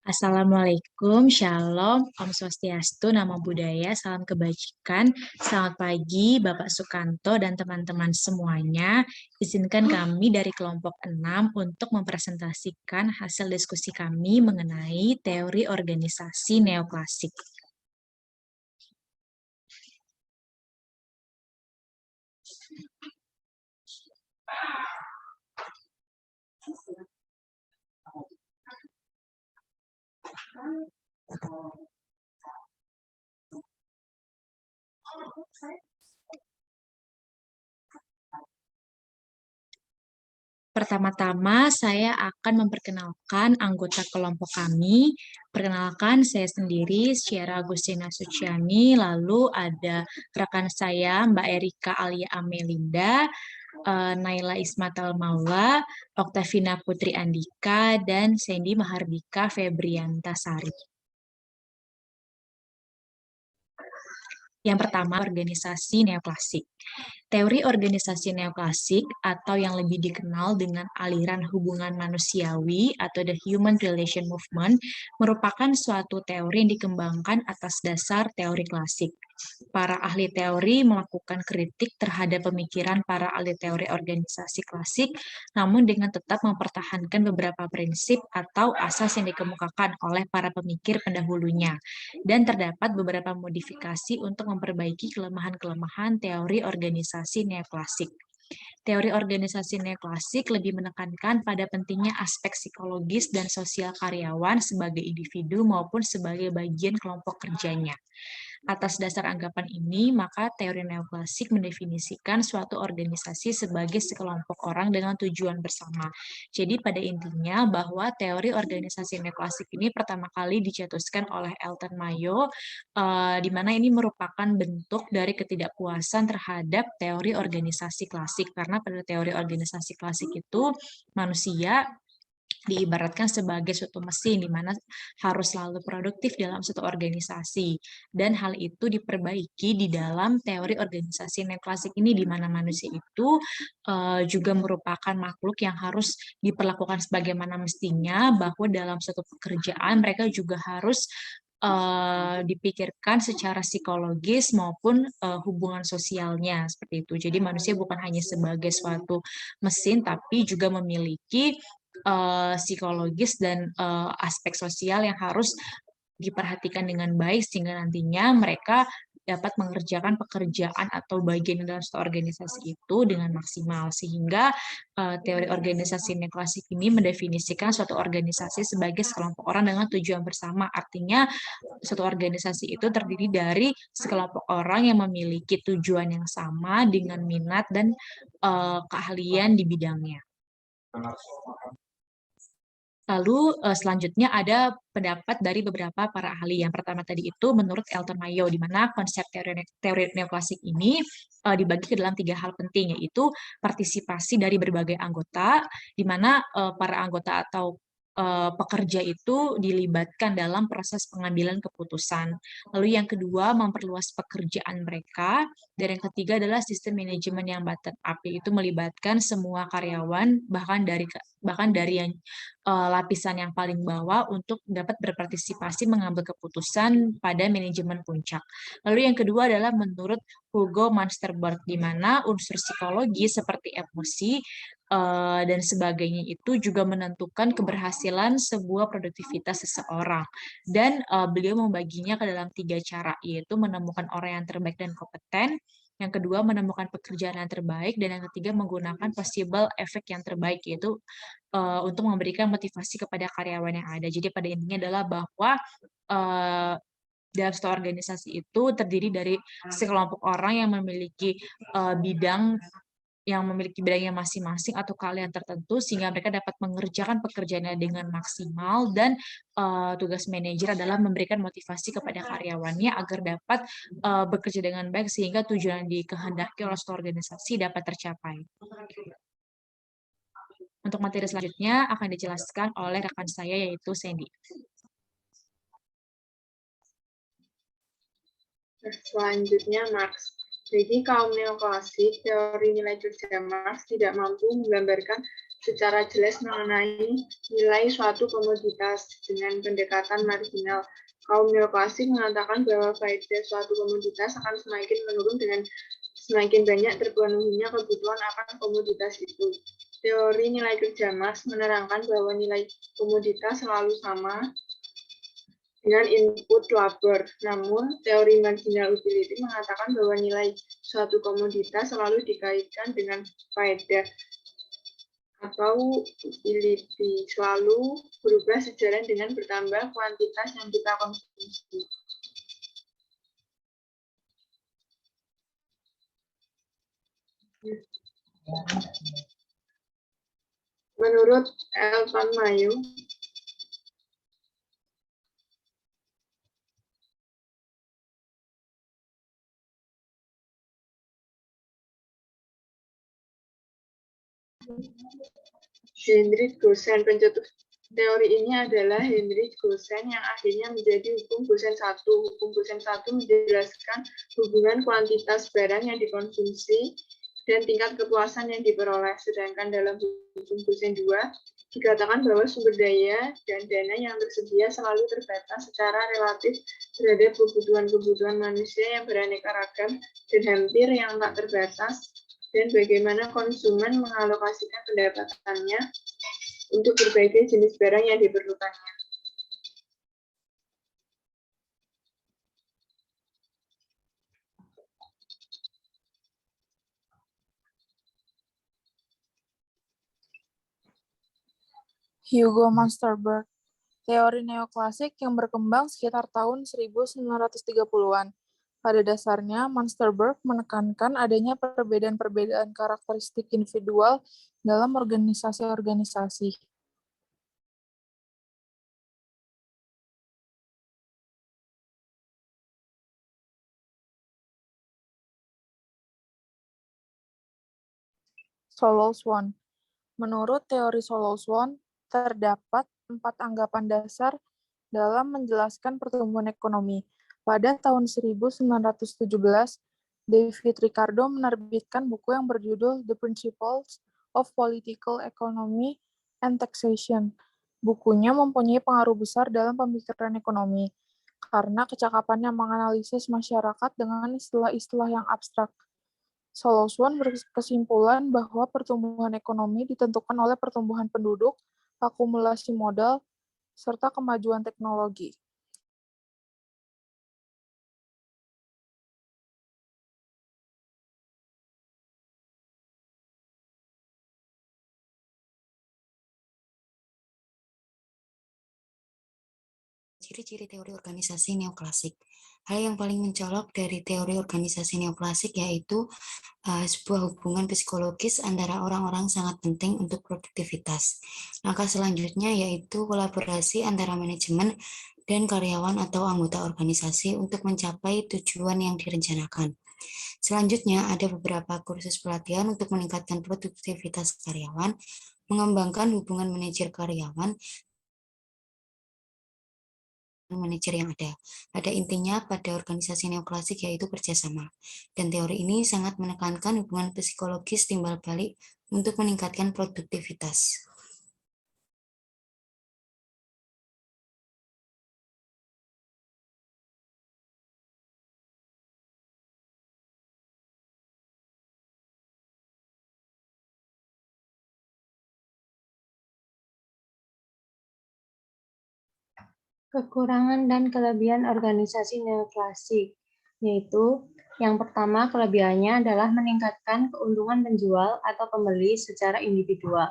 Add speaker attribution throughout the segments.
Speaker 1: Assalamualaikum, Shalom, Om Swastiastu, Namo Buddhaya, Salam Kebajikan. Selamat pagi Bapak Sukanto dan teman-teman semuanya. Izinkan kami dari kelompok 6 untuk mempresentasikan hasil diskusi kami mengenai teori organisasi neoklasik. Pertama-tama, saya akan memperkenalkan anggota kelompok kami. Perkenalkan, saya sendiri, Syara Agustina Suciani, lalu ada rekan saya, Mbak Erika Alia Amelinda, Naila Ismatal Maula, Oktavina Putri Andika, dan Sandy Mahardika Febrianta Sari. Yang pertama, organisasi neoklasik. Teori organisasi neoklasik atau yang lebih dikenal dengan aliran hubungan manusiawi atau the Human Relation Movement merupakan suatu teori yang dikembangkan atas dasar teori klasik. Para ahli teori melakukan kritik terhadap pemikiran para ahli teori organisasi klasik, namun dengan tetap mempertahankan beberapa prinsip atau asas yang dikemukakan oleh para pemikir pendahulunya. Dan terdapat beberapa modifikasi untuk memperbaiki kelemahan-kelemahan teori organisasi neoklasik. Teori organisasi neoklasik lebih menekankan pada pentingnya aspek psikologis dan sosial karyawan sebagai individu maupun sebagai bagian kelompok kerjanya. Atas dasar anggapan ini, maka teori neoklasik mendefinisikan suatu organisasi sebagai sekelompok orang dengan tujuan bersama. Jadi pada intinya bahwa teori organisasi neoklasik ini pertama kali dicetuskan oleh Elton Mayo, di mana ini merupakan bentuk dari ketidakpuasan terhadap teori organisasi klasik. Karena pada teori organisasi klasik itu manusia diibaratkan sebagai suatu mesin di mana harus selalu produktif dalam suatu organisasi, dan hal itu diperbaiki di dalam teori organisasi neoklasik ini di mana manusia itu juga merupakan makhluk yang harus diperlakukan sebagaimana mestinya, bahwa dalam suatu pekerjaan mereka juga harus dipikirkan secara psikologis maupun hubungan sosialnya seperti itu. Jadi manusia bukan hanya sebagai suatu mesin tapi juga memiliki psikologis dan aspek sosial yang harus diperhatikan dengan baik sehingga nantinya mereka dapat mengerjakan pekerjaan atau bagian dalam suatu organisasi itu dengan maksimal, sehingga teori organisasi neoklasik ini mendefinisikan suatu organisasi sebagai sekelompok orang dengan tujuan bersama. Artinya suatu organisasi itu terdiri dari sekelompok orang yang memiliki tujuan yang sama dengan minat dan keahlian di bidangnya. Lalu selanjutnya ada pendapat dari beberapa para ahli. Yang pertama tadi itu menurut Elton Mayo, di mana konsep teori neoklasik ini dibagi ke dalam 3 hal penting, yaitu partisipasi dari berbagai anggota, di mana para anggota atau pekerja itu dilibatkan dalam proses pengambilan keputusan. Lalu yang kedua, memperluas pekerjaan mereka. Dan yang ketiga adalah sistem manajemen yang bottom up, yaitu melibatkan semua karyawan, bahkan dari yang lapisan yang paling bawah untuk dapat berpartisipasi mengambil keputusan pada manajemen puncak. Lalu yang kedua adalah menurut Hugo Mansterberg, di mana unsur psikologi seperti emosi dan sebagainya itu juga menentukan keberhasilan sebuah produktivitas seseorang. Dan beliau membaginya ke dalam 3 cara, yaitu menemukan orang yang terbaik dan kompeten, yang kedua menemukan pekerjaan yang terbaik, dan yang ketiga menggunakan possible effect yang terbaik, yaitu untuk memberikan motivasi kepada karyawan yang ada. Jadi pada intinya adalah bahwa uh, dalam suatu organisasi itu terdiri dari sekelompok orang yang memiliki bidangnya masing-masing atau keahlian tertentu, sehingga mereka dapat mengerjakan pekerjaannya dengan maksimal, dan tugas manajer adalah memberikan motivasi kepada karyawannya agar dapat bekerja dengan baik sehingga tujuan yang dikehendaki oleh suatu organisasi dapat tercapai. Untuk materi selanjutnya akan dijelaskan oleh rekan saya, yaitu Sandy.
Speaker 2: Selanjutnya, Marx. Jadi, kaum neoklasik, teori nilai kerja Marx tidak mampu menggambarkan secara jelas mengenai nilai suatu komoditas dengan pendekatan marginal. Kaum neoklasik mengatakan bahwa faedah suatu komoditas akan semakin menurun dengan semakin banyak terpenuhinya kebutuhan akan komoditas itu. Teori nilai kerja Marx menerangkan bahwa nilai komoditas selalu sama dengan input labor. Namun, teori marginal utility mengatakan bahwa nilai suatu komoditas selalu dikaitkan dengan faedah atau utility, selalu berubah sejalan dengan bertambah kuantitas yang kita konsumsi. Menurut Elton Mayo, Heinrich Gosen, pencetus teori ini adalah Heinrich Gosen yang akhirnya menjadi hukum Gosen 1. Hukum Gosen 1 menjelaskan hubungan kuantitas barang yang dikonsumsi dan tingkat kepuasan yang diperoleh. Sedangkan dalam hukum Gosen 2 dikatakan bahwa sumber daya dan dana yang tersedia selalu terbatas secara relatif terhadap kebutuhan-kebutuhan manusia yang beraneka ragam dan hampir yang tak terbatas, dan bagaimana konsumen mengalokasikan pendapatannya untuk berbagai jenis barang yang diperlukannya.
Speaker 3: Hugo Munsterberg, teori neoklasik yang berkembang sekitar tahun 1930-an. Pada dasarnya, Munsterberg menekankan adanya perbedaan-perbedaan karakteristik individual dalam organisasi-organisasi. Solow-Swan. Menurut teori Solow-Swan, terdapat 4 anggapan dasar dalam menjelaskan pertumbuhan ekonomi. Pada tahun 1917, David Ricardo menerbitkan buku yang berjudul The Principles of Political Economy and Taxation. Bukunya mempunyai pengaruh besar dalam pemikiran ekonomi, karena kecakapannya menganalisis masyarakat dengan istilah-istilah yang abstrak. Solow-Swan berkesimpulan bahwa pertumbuhan ekonomi ditentukan oleh pertumbuhan penduduk, akumulasi modal, serta kemajuan teknologi.
Speaker 4: Ciri-ciri teori organisasi neoklasik. Hal yang paling mencolok dari teori organisasi neoklasik yaitu sebuah hubungan psikologis antara orang-orang sangat penting untuk produktivitas. Langkah selanjutnya yaitu kolaborasi antara manajemen dan karyawan atau anggota organisasi untuk mencapai tujuan yang direncanakan. Selanjutnya, ada beberapa kursus pelatihan untuk meningkatkan produktivitas karyawan, mengembangkan hubungan manajer karyawan, manajer yang ada. Pada intinya, pada organisasi neoklasik yaitu kerjasama. Dan teori ini sangat menekankan hubungan psikologis timbal balik untuk meningkatkan produktivitas.
Speaker 5: Kekurangan dan kelebihan organisasi neoklasik, yaitu yang pertama kelebihannya adalah meningkatkan keuntungan penjual atau pembeli secara individual,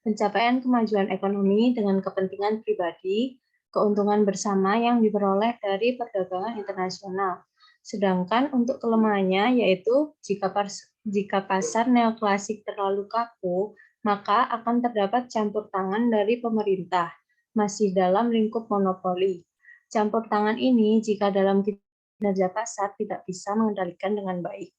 Speaker 5: pencapaian kemajuan ekonomi dengan kepentingan pribadi, keuntungan bersama yang diperoleh dari perdagangan internasional. Sedangkan untuk kelemahannya yaitu jika pasar neoklasik terlalu kaku, maka akan terdapat campur tangan dari pemerintah masih dalam lingkup monopoli. Campur tangan ini jika dalam kinerja pasar tidak bisa mengendalikan dengan baik.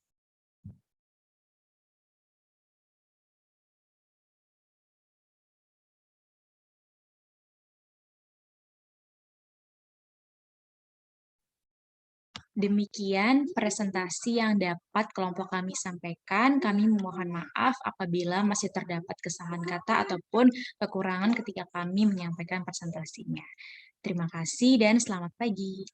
Speaker 1: Demikian presentasi yang dapat kelompok kami sampaikan. Kami memohon maaf apabila masih terdapat kesalahan kata ataupun kekurangan ketika kami menyampaikan presentasinya. Terima kasih dan selamat pagi.